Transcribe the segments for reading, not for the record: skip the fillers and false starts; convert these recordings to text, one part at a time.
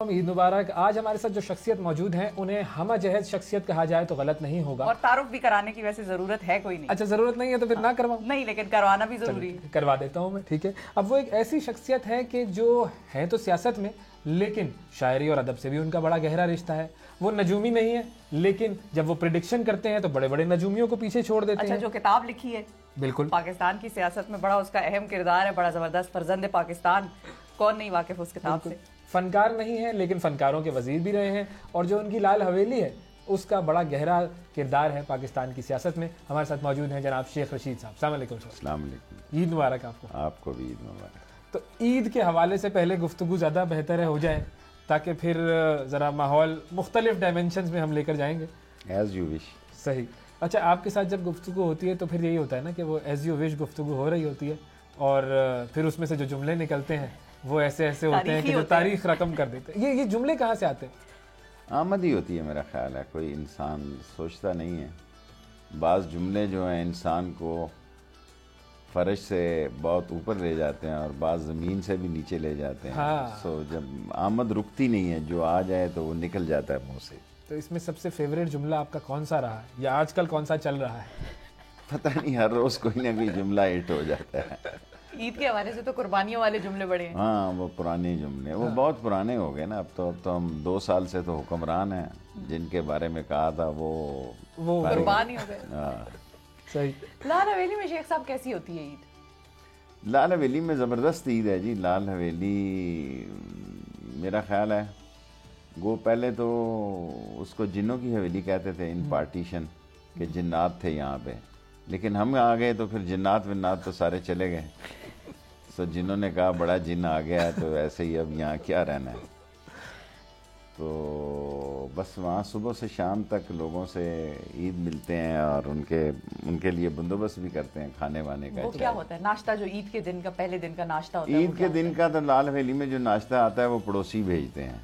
عید مبارک. آج ہمارے ساتھ جو شخصیت موجود ہیں انہیں ہمہ جہد شخصیت کہا جائے تو غلط نہیں ہوگا, اور تعارف بھی کرانے کی ویسے ضرورت ہے کوئی نہیں. اچھا ضرورت نہیں ہے تو پھر نہ کرواؤں؟ نہیں, لیکن کروانا بھی ضروری ہے. کروا دیتا ہوں میں, ٹھیک ہے. اب وہ ایک ایسی شخصیت ہے کہ جو ہے تو سیاست میں, لیکن شاعری اور ادب سے بھی ان کا بڑا گہرا رشتہ ہے. وہ نجومی نہیں ہے, لیکن جب وہ پریڈکشن کرتے ہیں تو بڑے بڑے نجومیوں کو پیچھے چھوڑ دیتے ہیں. اچھا, جو کتاب لکھی ہے بالکل پاکستان کی سیاست میں بڑا اس کا اہم کردار ہے, بڑا زبردست, فرزند پاکستان, کون نہیں واقف اس کتاب سے. فنکار نہیں ہے لیکن فنکاروں کے وزیر بھی رہے ہیں, اور جو ان کی لال حویلی ہے اس کا بڑا گہرا کردار ہے پاکستان کی سیاست میں. ہمارے ساتھ موجود ہیں جناب شیخ رشید صاحب. السلام علیکم. السلام علیکم. عید مبارک آپ کو. آپ کو بھی عید مبارک. تو عید کے حوالے سے پہلے گفتگو زیادہ بہتر ہو جائے تاکہ پھر ذرا ماحول مختلف ڈائمینشنز میں ہم لے کر جائیں گے. As you wish. صحیح. اچھا, آپ کے ساتھ جب گفتگو ہوتی ہے تو پھر یہی ہوتا ہے نا کہ وہ ایز یو وش گفتگو ہو رہی ہوتی ہے, اور پھر اس میں سے جو جملے نکلتے ہیں وہ ایسے ایسے ہوتے ہیں کہ جو تاریخ رقم کر دیتے ہیں. یہ جملے کہاں سے آتے ہیں؟ آمد ہی ہوتی ہے میرا خیال ہے, کوئی انسان سوچتا نہیں ہے. بعض جملے جو ہیں انسان کو فرش سے بہت اوپر لے جاتے ہیں اور بعض زمین سے بھی نیچے لے جاتے ہیں. سو جب آمد رکتی نہیں ہے, جو آ جائے تو وہ نکل جاتا ہے منہ سے. تو اس میں سب سے فیوریٹ جملہ آپ کا کون سا رہا ہے, یا آج کل کون سا چل رہا ہے؟ پتہ نہیں, ہر روز کوئی نہ کوئی جملہ ہٹ ہو جاتا ہے. عید کے حوالے سے تو قربانیوں والے جملے بڑے ہیں. ہاں, وہ پرانے جملے, وہ بہت پرانے ہو گئے نا. اب تو ہم 2 سال سے تو حکمران ہیں, جن کے بارے میں کہا تھا وہ قربان ہی ہو گئے. صحیح. لال حویلی میں شیخ صاحب کیسی ہوتی ہے عید؟ لال حویلی میں زبردست عید ہے جی. لال حویلی میرا خیال ہے وہ پہلے تو اس کو جنوں کی حویلی کہتے تھے, ان پارٹیشن, کہ جنات تھے یہاں پہ, لیکن ہم آ گئے تو پھر جنات ونات تو سارے چلے گئے. سو جنہوں نے کہا بڑا جن آ گیا ہے تو ایسے ہی اب یہاں کیا رہنا ہے. تو بس وہاں صبح سے شام تک لوگوں سے عید ملتے ہیں اور ان کے لیے بندوبست بھی کرتے ہیں کھانے وانے کا. وہ کیا ہوتا ہے ناشتہ جو عید کے دن کا, پہلے دن کا ناشتہ ہوتا ہے؟ عید کے دن کا تو لال حویلی میں جو ناشتہ آتا ہے وہ پڑوسی بھیجتے ہیں.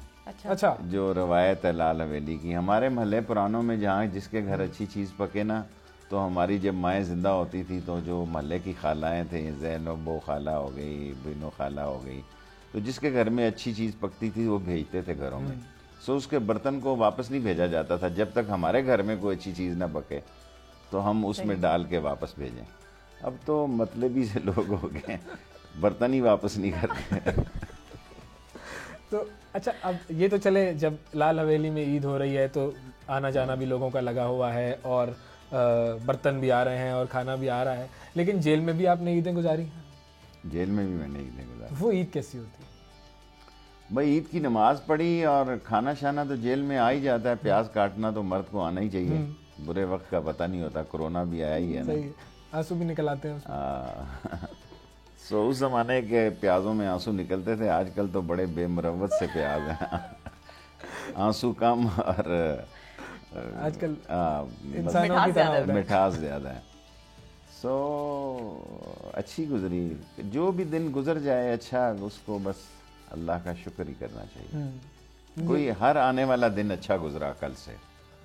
اچھا, جو روایت ہے لال حویلی کی, ہمارے محلے پرانوں میں جہاں جس کے گھر اچھی چیز پکے نا, تو ہماری جب مائیں زندہ ہوتی تھی تو جو محلے کی خالائیں تھیں, زینب خالہ ہو گئی, بینو خالہ ہو گئی, تو جس کے گھر میں اچھی چیز پکتی تھی وہ بھیجتے تھے گھروں میں. سو اس کے برتن کو واپس نہیں بھیجا جاتا تھا جب تک ہمارے گھر میں کوئی اچھی چیز نہ پکے تو ہم اس میں ڈال کے واپس بھیجیں. اب تو مطلبی سے لوگ ہو گئے, برتن ہی واپس نہیں کرتے. تو اچھا, اب یہ تو چلے, جب لال حویلی میں عید ہو رہی ہے تو آنا جانا بھی لوگوں کا لگا ہوا ہے, اور برتن بھی آ رہے ہیں اور کھانا بھی آ رہا ہے, لیکن جیل میں بھی آپ نے عیدیں گزاری ہیں؟ جیل میں بھی میں نے عیدیں گزاری. وہ عید کیسی ہوتی ہے بھائی؟ عید کی نماز پڑھی اور کھانا شانا تو جیل میں آ ہی جاتا ہے. پیاز کاٹنا تو مرد کو آنا ہی چاہیے, برے وقت کا پتہ نہیں ہوتا. کورونا بھی آیا ہی ہے نا, آنسو بھی نکل آتے ہیں. سو اس زمانے کے پیازوں میں آنسو نکلتے تھے. آج کل تو بڑے بے مروت سے پیاز ہیں, آنسو کم اور آج کل مٹھاس زیادہ ہے. سو اچھی گزری, جو بھی دن گزر جائے اچھا, اس کو بس اللہ کا شکر ہی کرنا چاہیے. کوئی ہر آنے والا دن اچھا گزرا کل سے.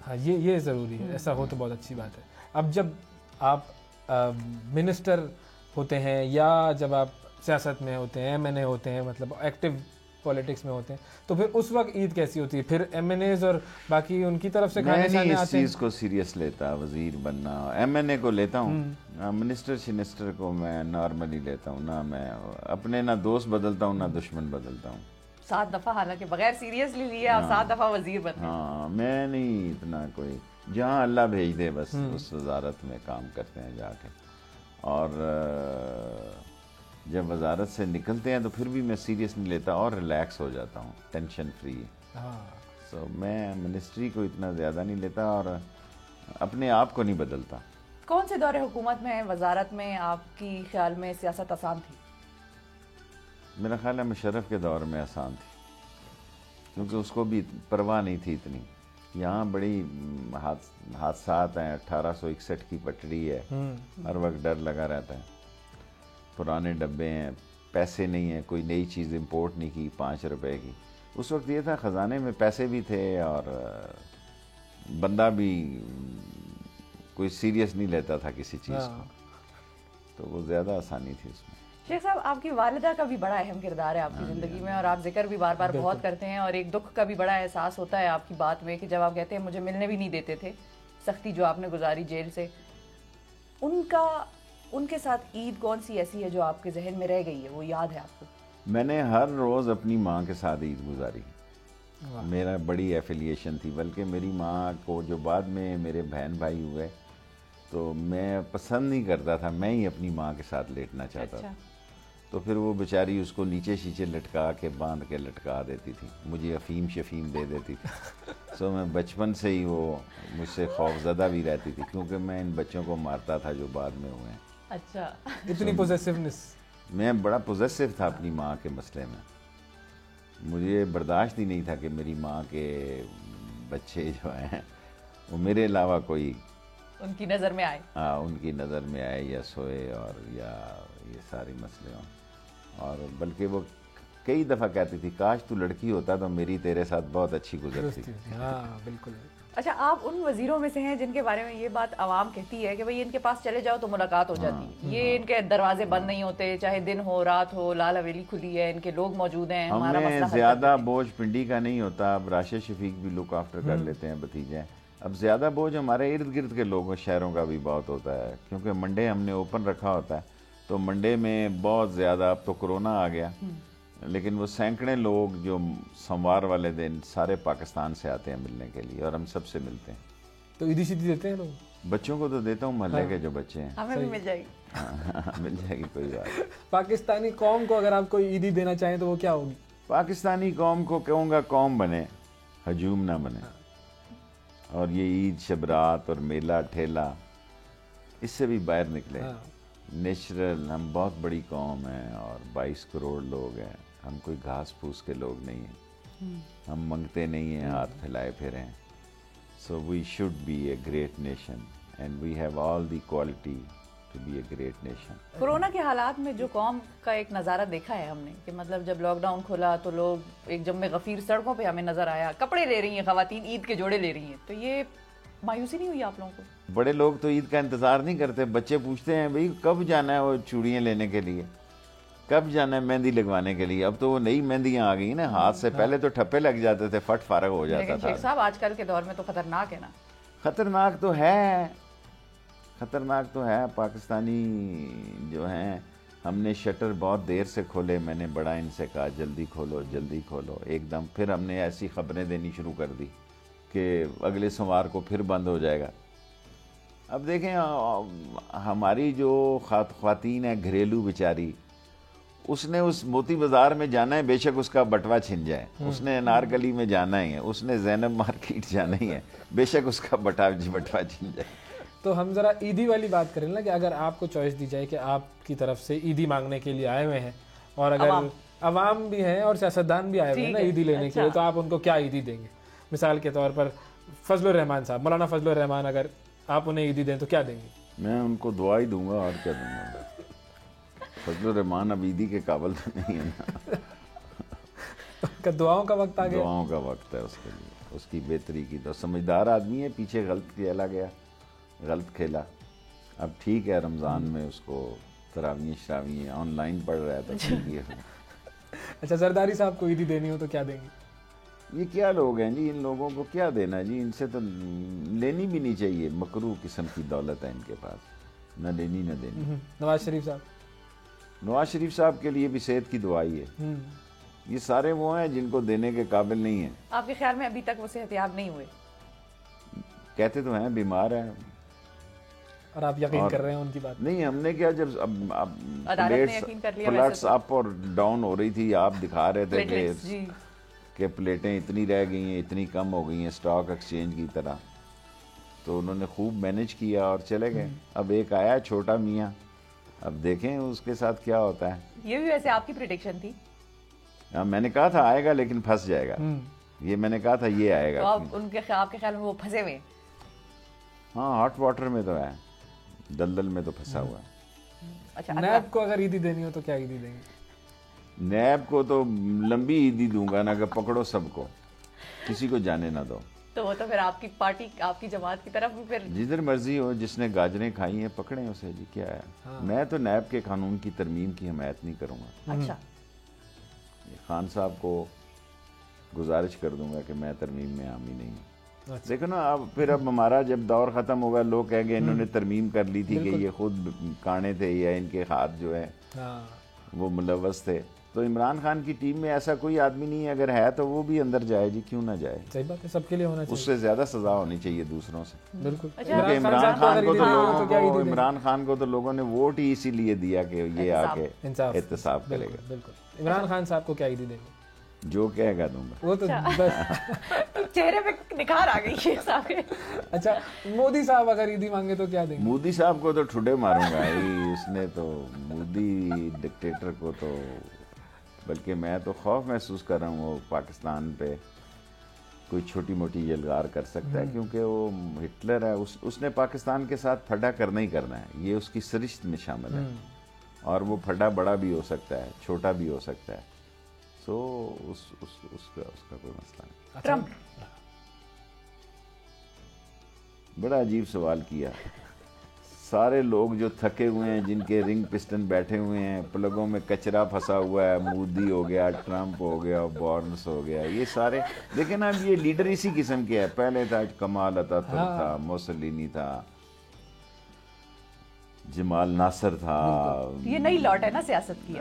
ہاں, یہ ضروری ہے, ایسا ہو تو بہت اچھی بات ہے. اب جب آپ منسٹر ہوتے ہیں یا جب آپ سیاست میں ہوتے ہیں, ایم این اے ہوتے ہیں, مطلب ایکٹیو پولیٹکس میں ہوتے ہیں, تو پھر اس وقت عید کیسی ہوتی ہے؟ پھر ایم این ایز اور باقی ان کی طرف سے کھانے شانے آتے ہیں؟ میں اس چیز کو سیریس لیتا, وزیر بننا. ایم این اے کو لیتا ہوں, منسٹر کو میں نارملی لیتا ہوں. نہ میں اپنے نہ دوست بدلتا ہوں نہ دشمن بدلتا ہوں. 7 دفعہ حالانکہ بغیر سیریسلی لیے اور 7 دفعہ وزیر بنے. ہاں, میں نہیں اتنا, کوئی جہاں اللہ بھیج دے بس اس وزارت میں کام کرتے ہیں جا کے. اور جب وزارت سے نکلتے ہیں تو پھر بھی میں سیریس نہیں لیتا اور ریلیکس ہو جاتا ہوں, ٹینشن فری. سو میں منسٹری کو اتنا زیادہ نہیں لیتا اور اپنے آپ کو نہیں بدلتا. کون سے دور حکومت میں, وزارت میں آپ کی خیال میں سیاست آسان تھی؟ میرا خیال ہے مشرف کے دور میں آسان تھی, کیونکہ اس کو بھی پرواہ نہیں تھی اتنی. یہاں بڑی حادثات ہیں, 1861 کی پٹڑی ہے, ہر وقت ڈر لگا رہتا ہے. پرانے ڈبے ہیں, پیسے نہیں ہیں, کوئی نئی چیز امپورٹ نہیں کی 5 روپے کی. اس وقت یہ تھا خزانے میں پیسے بھی تھے اور بندہ بھی کوئی سیریس نہیں لیتا تھا کسی چیز کو, تو وہ زیادہ آسانی تھی اس میں. شیخ صاحب آپ کی والدہ کا بھی بڑا اہم کردار ہے آپ کی زندگی میں، اور آپ ذکر بھی بار بار بہت کرتے ہیں، اور ایک دکھ کا بھی بڑا احساس ہوتا ہے آپ کی بات میں کہ جب آپ کہتے ہیں مجھے ملنے بھی نہیں دیتے تھے، سختی جو آپ نے گزاری جیل سے، ان کے ساتھ عید کون سی ایسی ہے جو آپ کے ذہن میں رہ گئی ہے، وہ یاد ہے آپ کو؟ میں نے ہر روز اپنی ماں کے ساتھ عید گزاری، میرا بڑی ایفیلیشن تھی، بلکہ میری ماں کو جو بعد میں میرے بہن بھائی ہوئے تو میں پسند نہیں کرتا تھا، میں ہی اپنی ماں کے ساتھ لیٹنا چاہتا تھا، تو پھر وہ بیچاری اس کو نیچے شیچے لٹکا کے باندھ کے لٹکا دیتی تھی، مجھے افیم شفیم دے دیتی تھی، سو میں بچپن سے ہی وہ مجھ سے خوف زدہ بھی رہتی تھی، کیونکہ میں ان بچوں کو مارتا تھا جو بعد میں ہوئے ہیں۔ اچھا، اتنی پوزیسونیس؟ میں بڑا پوزیسو تھا اپنی ماں کے مسئلے میں، مجھے برداشت ہی نہیں تھا کہ میری ماں کے بچے جو ہیں وہ میرے علاوہ کوئی ان کی نظر میں آئے، ان کی نظر میں آئے یا سوئے اور یا یہ سارے مسئلے ہوں، اور بلکہ وہ کئی دفعہ کہتی تھی کاش تو لڑکی ہوتا تو میری تیرے ساتھ بہت اچھی گزرتی۔ ہاں بالکل۔ اچھا، آپ ان وزیروں میں سے ہیں جن کے بارے میں یہ بات عوام کہتی ہے کہ بھئی ان کے پاس چلے جاؤ تو ملاقات ہو جاتی ہے، یہ ان کے دروازے بند نہیں ہوتے، چاہے دن ہو رات ہو، لال حویلی کھلی ہے، ان کے لوگ موجود ہیں، ہمارا مسئلہ ہمیں حل زیادہ بوجھ پنڈی کا نہیں ہوتا، اب راشد شفیق بھی لک آفٹر کر لیتے ہیں بھتیجے، اب زیادہ بوجھ ہمارے ارد گرد کے لوگوں شہروں کا بھی بہت ہوتا ہے، کیونکہ منڈے ہم نے اوپن رکھا ہوتا ہے، تو منڈے میں بہت زیادہ، اب تو کرونا آ گیا لیکن وہ سینکڑے لوگ جو سوموار والے دن سارے پاکستان سے آتے ہیں ملنے کے لیے، اور ہم سب سے ملتے ہیں۔ تو عیدی شیدی دیتے ہیں لوگ؟ بچوں کو تو دیتا ہوں، محلے کے جو بچے ہیں ہمیں بھی مل جائے گی، مل جائے گی، کوئی بات۔ پاکستانی قوم کو اگر آپ کوئی عیدی دینا چاہیں تو وہ کیا ہوگی؟ پاکستانی قوم کو کہوں گا قوم بنے، ہجوم نہ بنے، اور یہ عید شبرات اور میلہ ٹھیلا اس سے بھی باہر نکلے۔ نیچرل، ہم بہت بڑی قوم ہیں اور 22 کروڑ لوگ ہیں، ہم کوئی گھاس پھوس کے لوگ نہیں ہیں، ہم منگتے نہیں ہیں ہاتھ پھیلائے پھریں، so we should be a great nation and we have all the quality to be a great nation. Corona کے حالات میں جو قوم کا ایک نظارہ دیکھا ہے ہم نے کہ مطلب جب لاک ڈاؤن کھولا تو لوگ ایک جم غفیر سڑکوں پہ ہمیں نظر آیا، کپڑے لے رہی ہیں خواتین، عید کے جوڑے لے رہی ہیں، تو یہ مایوسی نہیں ہوئی آپ لوگوں کو؟ بڑے لوگ تو عید کا انتظار نہیں کرتے، بچے پوچھتے ہیں بھئی کب جانا ہے وہ چوڑیاں لینے کے لیے، کب جانا ہے مہندی لگوانے کے لیے، اب تو وہ نئی مہندیاں آ گئی نا ہاتھ سے، پہلے تو ٹھپے لگ جاتے تھے، فٹ فارغ ہو جاتا لیکن تھا۔ شیخ صاحب آج کل کے دور میں تو خطرناک ہے نا؟ خطرناک تو ہے، خطرناک تو ہے، پاکستانی جو ہیں، ہم نے شٹر بہت دیر سے کھولے، میں نے بڑا ان سے کہا جلدی کھولو جلدی کھولو، ایک دم پھر ہم نے ایسی خبریں دینی شروع کر دی کہ اگلے سوموار کو پھر بند ہو جائے گا۔ اب دیکھیں ہماری جو خواتین ہے گھریلو بیچاری، اس نے اس موتی بازار میں جانا ہے، بے شک اس کا بٹوا چھن جائے، اس نے انارکلی میں جانا ہی ہے، اس نے زینب مارکیٹ جانا ہی ہے، بے شک اس کا بٹوا چھن جائے۔ تو ہم ذرا عیدی والی بات کریں نا کہ اگر آپ کو چوائس دی جائے کہ آپ کی طرف سے عیدی مانگنے کے لیے آئے ہوئے ہیں، اور اگر عوام بھی ہیں اور سیاستدان بھی آئے ہوئے ہیں نا عیدی لینے کے لیے، تو آپ ان کو کیا عیدی دیں گے؟ مثال کے طور پر فضل الرحمان صاحب، مولانا فضل الرحمان، اگر آپ انہیں عیدی دیں تو کیا دیں گے؟ میں ان کو دعا ہی دوں گا، اور کیا دوں گا۔ فضل الرحمان اب عیدی کے قابل تو نہیں ہے نا، دعاؤں کا وقت آ گیا، دعاؤں کا وقت ہے اس کے لیے، اس کی بہتری کی، تو سمجھدار آدمی ہے، پیچھے غلط کھیلا گیا، غلط کھیلا، اب ٹھیک ہے، رمضان میں اس کو تراویح شراویح آن لائن پڑھ رہا ہے تو ٹھیک ہی ہے۔ اچھا، زرداری صاحب کو عیدی دینی ہو تو کیا دیں گے؟ یہ کیا لوگ ہیں جی، ان لوگوں کو کیا دینا جی، ان سے تو لینی بھی نہیں چاہیے، مکروہ قسم کی دولت ہے ان کے پاس، نہ لینی نہ دینی۔ نواز شریف صاحب؟ نواز شریف صاحب کے لیے بھی صحت کی دعائی ہے، یہ سارے وہ ہیں جن کو دینے کے قابل نہیں ہیں۔ آپ کے خیال میں ابھی تک وہ صحت یاب نہیں ہوئے؟ کہتے تو ہیں بیمار ہیں، اور آپ یقین کر رہے ہیں ان کی بات؟ نہیں، ہم نے کیا، جب فلٹس اپ اور ڈاؤن ہو رہی تھی، آپ دکھا رہے تھے کہ پلیٹیں اتنی رہ گئی ہیں، اتنی کم ہو گئی ہیں، سٹاک ایکسچینج کی طرح، تو انہوں نے خوب مینج کیا اور چلے گئے۔ اب ایک آیا چھوٹا میاں، اب دیکھیں اس کے ساتھ کیا ہوتا ہے۔ یہ بھی ویسے آپ کی پریڈکشن تھی؟ میں نے کہا تھا آئے گا لیکن پھنس جائے گا، یہ میں نے کہا تھا یہ آئے گا۔ آپ کے خیال میں وہ پھنسے ہوئے ہیں؟ ہاں، ہاٹ واٹر میں تو ہے، دلدل میں تو پھنسا ہوا ہے۔ اچھا، نیب کو اگر عیدی دینی ہو تو کیا عیدی دیں گے؟ نیب کو تو لمبی عیدی دوں گا نا، کہ پکڑو سب کو، کسی کو جانے نہ دو۔ تو وہ تو پھر آپ کی پارٹی آپ کی جماعت کی طرف بھی پھر جدھر مرضی ہو، جس نے گاجریں کھائی ہیں پکڑیں اسے، جی کیا ہے. میں تو نیب کے قانون کی ترمیم کی حمایت نہیں کروں گا. اچھا خان صاحب کو گزارش کر دوں گا کہ میں ترمیم میں حامی نہیں ہوں. دیکھو نا اب پھر اب ہمارا جب دور ختم ہوگا لوگ کہیں گے انہوں نے ترمیم کر لی تھی کہ یہ خود کانے تھے یا ان کے ہاتھ جو ہے وہ ملوث تھے. تو عمران خان کی ٹیم میں ایسا کوئی آدمی نہیں ہے، اگر ہے تو وہ بھی اندر جائے جی، کیوں نہ جائے. صحیح بات ہے، سب کے لیے ہونا چاہیے. اس سے زیادہ سزا ہونی چاہیے دوسروں سے. بالکل. کیونکہ عمران خان کو تو لوگوں کو عمران خان کو تو لوگوں نے ووٹ ہی اسی لیے دیا کہ یہ آ کے احتساب کرے گا. بالکل. عمران خان صاحب کو کیا عیدی دیں گے؟ جو کہے گا دوں گا. وہ تو بس چہرے پہ نکھار آ گئی ہے صاحب. اچھا مودی صاحب اگر عیدی مانگے تو کیا دیں گے؟ مودی صاحب کو تو ٹھڈے ماروں گا اس نے تو، مودی ڈکٹیٹر کو تو، بلکہ میں تو خوف محسوس کر رہا ہوں وہ پاکستان پہ کوئی چھوٹی موٹی یلغار کر سکتا ہے، کیونکہ وہ ہٹلر ہے. اس نے پاکستان کے ساتھ پھڈا کرنا ہی کرنا ہے، یہ اس کی سرشت میں شامل ہے. اور وہ پھڈا بڑا بھی ہو سکتا ہے، چھوٹا بھی ہو سکتا ہے. سو اس کا کوئی مسئلہ نہیں. ٹرمپ بڑا عجیب سوال کیا. سارے لوگ جو تھکے ہوئے ہیں، جن کے رنگ پسٹن بیٹھے ہوئے ہیں، پلگوں میں کچرا پھنسا ہوا ہے، مودی ہو گیا، ٹرمپ ہو گیا، بورنس ہو گیا، یہ سارے دیکھیں نا اب یہ لیڈر اسی قسم کے ہے. پہلے تھا کمال اتاتürk تھا، موسولینی تھا، جمال ناصر تھا. یہ نئی لاٹ ہے نا سیاست کی.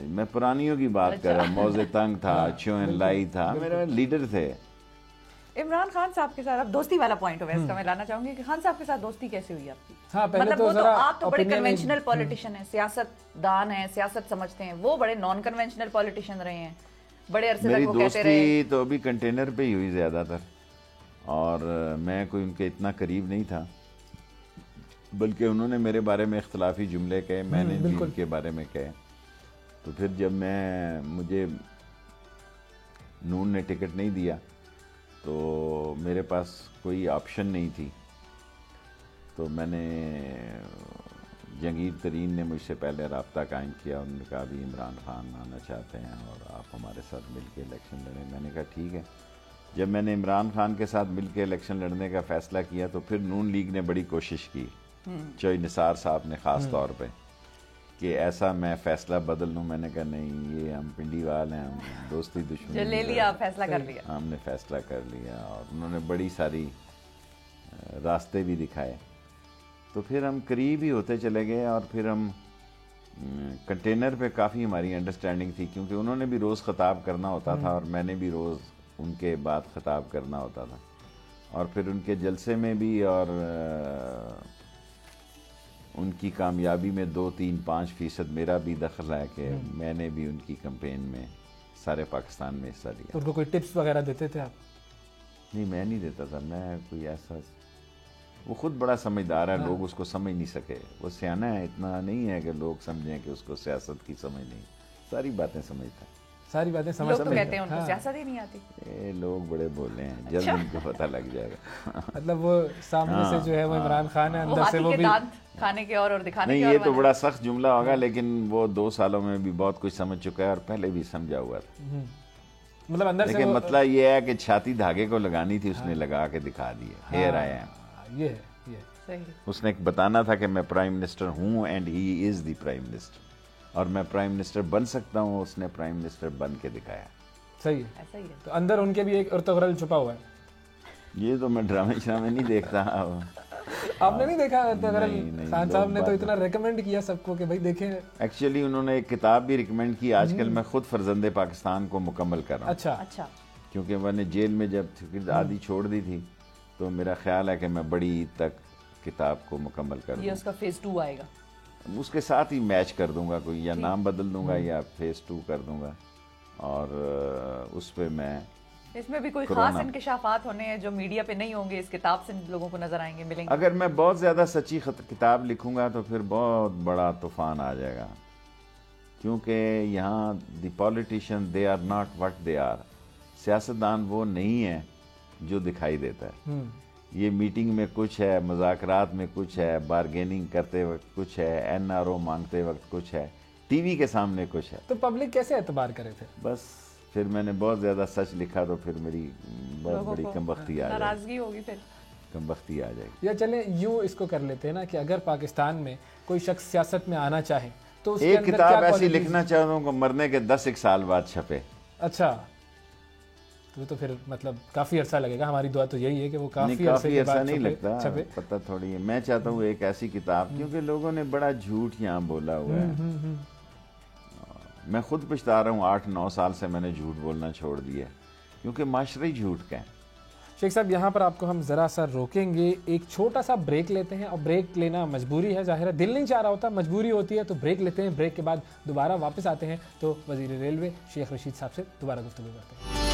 میں پرانیوں کی بات کر رہا ہوں. موزے تنگ تھا، چو این لائی تھا، میرے لیڈر تھے. عمران خان صاحب کے ساتھ اب دوستی والا پوائنٹ ہوگا اس کا میں لانا چاہوں گی کہ خان صاحب کے ساتھ دوستی کیسے ہوئی آپ کی؟ ہاں پہلے مطلب تو وہ تو ذرا آپ تو بڑے کنونشنل پولیٹیشین ہیں، سیاست دان ہیں، سیاست سمجھتے ہیں. وہ بڑے نان کنونشنل پولیٹیشین رہے ہیں بڑے عرصے میری تک. وہ کہتے رہے دوستی تو ابھی کنٹینر پہ ہی ہوئی زیادہ تر، اور میں کوئی ان کے اتنا قریب نہیں تھا، بلکہ انہوں نے میرے بارے میں اختلافی جملے کہے، میں نے بھی ان کے بارے میں کہے. تو پھر جب مجھے نون نے ٹکٹ نہیں دیا تو میرے پاس کوئی آپشن نہیں تھی. تو میں نے جہانگیر ترین نے مجھ سے پہلے رابطہ قائم کیا. انہوں نے کہا بھی عمران خان آنا چاہتے ہیں اور آپ ہمارے ساتھ مل کے الیکشن لڑیں. میں نے کہا ٹھیک ہے. جب میں نے عمران خان کے ساتھ مل کے الیکشن لڑنے کا فیصلہ کیا تو پھر نون لیگ نے بڑی کوشش کی، چوئی نثار صاحب نے خاص طور پہ، کہ ایسا میں فیصلہ بدل لوں. میں نے کہا نہیں، یہ ہم پنڈی وال ہیں، ہم دوستی دشمنی جو لے لیا فیصلہ کر لیا. ہم نے فیصلہ کر لیا اور انہوں نے بڑی ساری راستے بھی دکھائے. تو پھر ہم قریب ہی ہوتے چلے گئے اور پھر ہم کنٹینر پہ کافی ہماری انڈرسٹینڈنگ تھی، کیونکہ انہوں نے بھی روز خطاب کرنا ہوتا تھا اور میں نے بھی روز ان کے بعد خطاب کرنا ہوتا تھا. اور پھر ان کے جلسے میں بھی اور ان کی کامیابی میں 2-3-5% میرا بھی دخل ہے کہ میں نے بھی ان کی کمپین میں سارے پاکستان میں حصہ لیا. ان کو کوئی ٹپس وغیرہ دیتے تھے آپ؟ نہیں، میں نہیں دیتا تھا. میں کوئی ایسا، وہ خود بڑا سمجھدار ہے، لوگ اس کو سمجھ نہیں سکے. وہ سیانا ہے، اتنا نہیں ہے کہ لوگ سمجھیں کہ اس کو سیاست کی سمجھ نہیں. ساری باتیں سمجھتا ہے، ساری باتیں لوگ تو کہتے ہیں ان کو سیاست ہی نہیں آتی. لوگ بڑے بولے ہیں، جلد ان کو پتہ لگ جائے گا. مطلب وہ سامنے سے جو ہے وہ عمران خان ہے، اندر سے وہ بھی کھانے کے اور دکھانے کے. نہیں، یہ تو بڑا سخت جملہ ہوگا، لیکن وہ 2 سالوں میں بھی بہت کچھ سمجھ چکا ہے اور پہلے بھی سمجھا ہوا تھا. مطلب اندر سے، لیکن مسئلہ یہ ہے کہ چھاتی دھاگے کو لگانی تھی، اس نے لگا کے دکھا دی ہے. Here I am. یہ اس نے بتانا تھا کہ میں پرائم منسٹر ہوں and he is the prime minister, اور میں پرائم منسٹر بن سکتا ہوں. اس نے پرائم منسٹر بن کے دکھایا. صحیح ہے. ایسا ہی ہے. تو اندر ان کے بھی ایک ارتغرل چھپا ہوا ہے. یہ تو میں ڈرامے شرامے نہیں دیکھتا. آپ نے نہیں دیکھا ارتغرل؟ خان صاحب نے تو اتنا ریکمینڈ کیا سب کو کہ بھائی دیکھیں. ایکچولی انہوں نے ایک کتاب بھی ریکمینڈ کی. آج کل میں خود فرزند پاکستان کو مکمل کر رہا ہوں. اچھا. کیونکہ میں نے جیل میں جب آدھی چھوڑ دی تھی تو میرا خیال ہے کہ میں بڑی عید تک کتاب کو مکمل کر دوں. یہ اس کا فیز 2 آئے گا. اس کے ساتھ ہی میچ کر دوں گا، کوئی یا نام بدل دوں گا یا فیز 2 کر دوں گا. اور اس پہ میں اس میں بھی کوئی خاص انکشافات ہونے ہیں جو میڈیا پہ نہیں ہوں گے، اس کتاب سے لوگوں کو نظر آئیں گے، ملیں گے. اگر میں بہت زیادہ سچی کتاب لکھوں گا تو پھر بہت بڑا طوفان آ جائے گا. کیونکہ یہاں the politician they are not what they are. سیاستدان وہ نہیں ہے جو دکھائی دیتا ہے. یہ میٹنگ میں کچھ ہے، مذاکرات میں کچھ ہے، بارگیننگ کرتے وقت کچھ ہے، NRO مانگتے وقت کچھ ہے، ٹی وی کے سامنے کچھ ہے. تو پبلک کیسے اعتبار کرے پھر؟ بس پھر میں نے بہت زیادہ سچ لکھا تو پھر میری بہت بڑی کمبختی آ جائے ناراضگی ہوگی پھر کمبختی آ جائے گی. یا چلیں یوں اس کو کر لیتے ہیں نا کہ اگر پاکستان میں کوئی شخص سیاست میں آنا چاہے تو اس کے ایک اندر کتاب کیا ایسی qualities- لکھنا چاہتا ہوں کہ مرنے کے 10 سال بعد چھپے. اچھا تو پھر مطلب کافی عرصہ لگے گا. ہماری دعا تو یہی ہے کہ وہ نہیں کافی عرصے کے عرصہ بعد نہیں لگتا, چھپے. پتہ تھوڑی ہے. میں چاہتا ہوں ایک ایسی کتاب, کیونکہ لوگوں نے بڑا جھوٹ یہاں بولا ہوا ہے. میں خود پچھتا رہا ہوں 8-9 سال سے میں نے جھوٹ بولنا چھوڑ دیا کیونکہ معاشرہ ہی جھوٹ کا ہے. شیخ صاحب یہاں پر آپ کو ہم ذرا سا روکیں گے, ایک چھوٹا سا بریک لیتے ہیں, اور بریک لینا مجبوری ہے, ظاہر ہے دل نہیں چاہ رہا ہوتا, مجبوری ہوتی ہے, تو بریک لیتے ہیں. بریک کے بعد دوبارہ واپس آتے ہیں تو وزیر ریلوے شیخ رشید صاحب سے دوبارہ گفتگو کرتے ہیں.